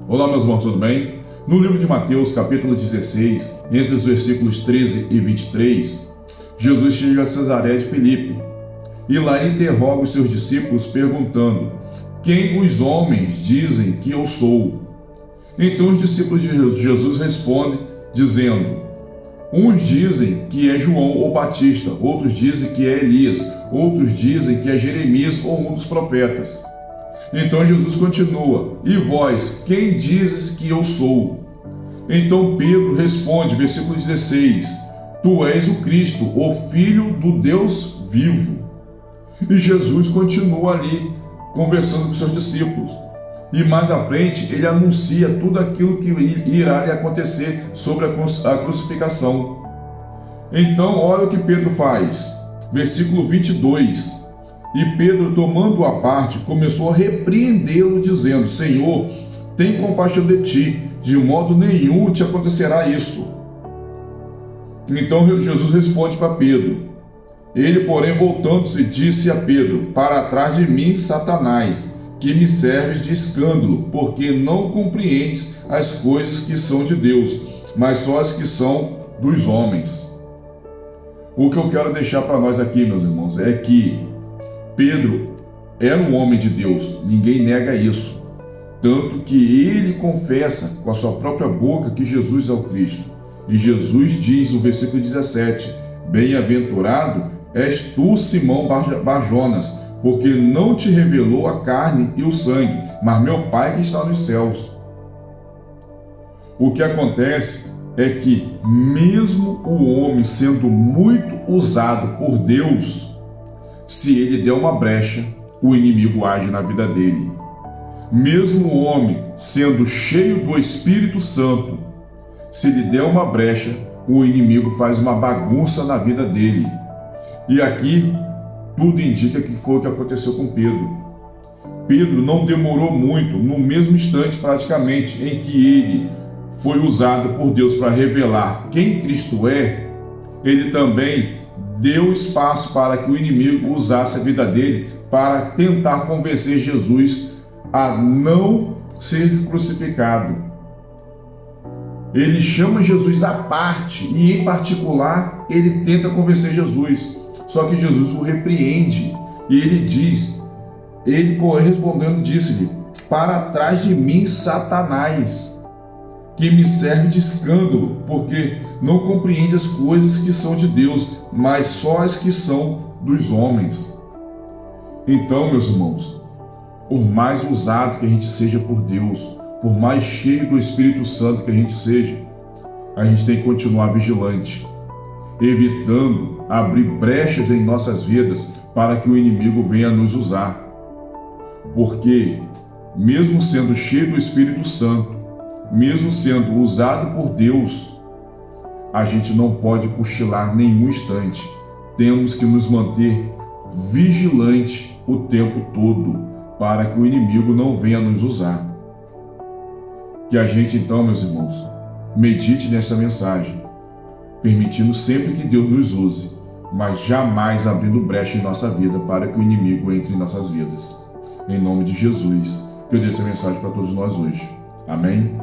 Olá, meus irmãos, tudo bem? No livro de Mateus, capítulo 16, entre os versículos 13 e 23, Jesus chega a Cesaré de Filipe e lá interroga os seus discípulos perguntando: quem os homens dizem que eu sou? Então os discípulos de Jesus respondem dizendo: uns dizem que é João ou Batista, outros dizem que é Elias, outros dizem que é Jeremias ou um dos profetas. Então Jesus continua: e vós, quem dizes que eu sou? Então Pedro responde, versículo 16: tu és o Cristo, o Filho do Deus vivo. E Jesus continua ali, conversando com seus discípulos. E mais à frente, ele anuncia tudo aquilo que irá lhe acontecer sobre a crucificação. Então, olha o que Pedro faz. Versículo 22. E Pedro, tomando-o à parte, começou a repreendê-lo, dizendo: Senhor, tem compaixão de ti, de modo nenhum te acontecerá isso. Então Jesus responde para Pedro. Ele, porém, voltando-se, disse a Pedro: para trás de mim, Satanás, que me serves de escândalo, porque não compreendes as coisas que são de Deus, mas só as que são dos homens. O que eu quero deixar para nós aqui, meus irmãos, é que Pedro era um homem de Deus, ninguém nega isso. Tanto que ele confessa com a sua própria boca que Jesus é o Cristo. E Jesus diz no versículo 17: bem-aventurado és tu, Simão Barjonas, porque não te revelou a carne e o sangue, mas meu Pai que está nos céus. O que acontece é que, mesmo o homem sendo muito usado por Deus, se ele der uma brecha, o inimigo age na vida dele. Mesmo o homem sendo cheio do Espírito Santo, se ele der uma brecha, o inimigo faz uma bagunça na vida dele. E aqui, tudo indica que foi o que aconteceu com Pedro. Pedro não demorou muito, no mesmo instante praticamente, em que ele foi usado por Deus para revelar quem Cristo é, ele também deu espaço para que o inimigo usasse a vida dele para tentar convencer Jesus a não ser crucificado. Ele chama Jesus à parte e, em particular, ele tenta convencer Jesus. Só que Jesus o repreende e ele diz, ele, porém, respondendo, disse-lhe: para trás de mim, Satanás, que me serve de escândalo, porque não compreende as coisas que são de Deus, mas só as que são dos homens. Então, meus irmãos, por mais usado que a gente seja por Deus, por mais cheio do Espírito Santo que a gente seja, a gente tem que continuar vigilante, evitando abrir brechas em nossas vidas para que o inimigo venha nos usar. Porque, mesmo sendo cheio do Espírito Santo, mesmo sendo usado por Deus, a gente não pode cochilar nenhum instante. Temos que nos manter vigilante o tempo todo, para que o inimigo não venha nos usar. Que a gente então, meus irmãos, medite nesta mensagem, permitindo sempre que Deus nos use, mas jamais abrindo brecha em nossa vida para que o inimigo entre em nossas vidas. Em nome de Jesus, que eu dei essa mensagem para todos nós hoje. Amém?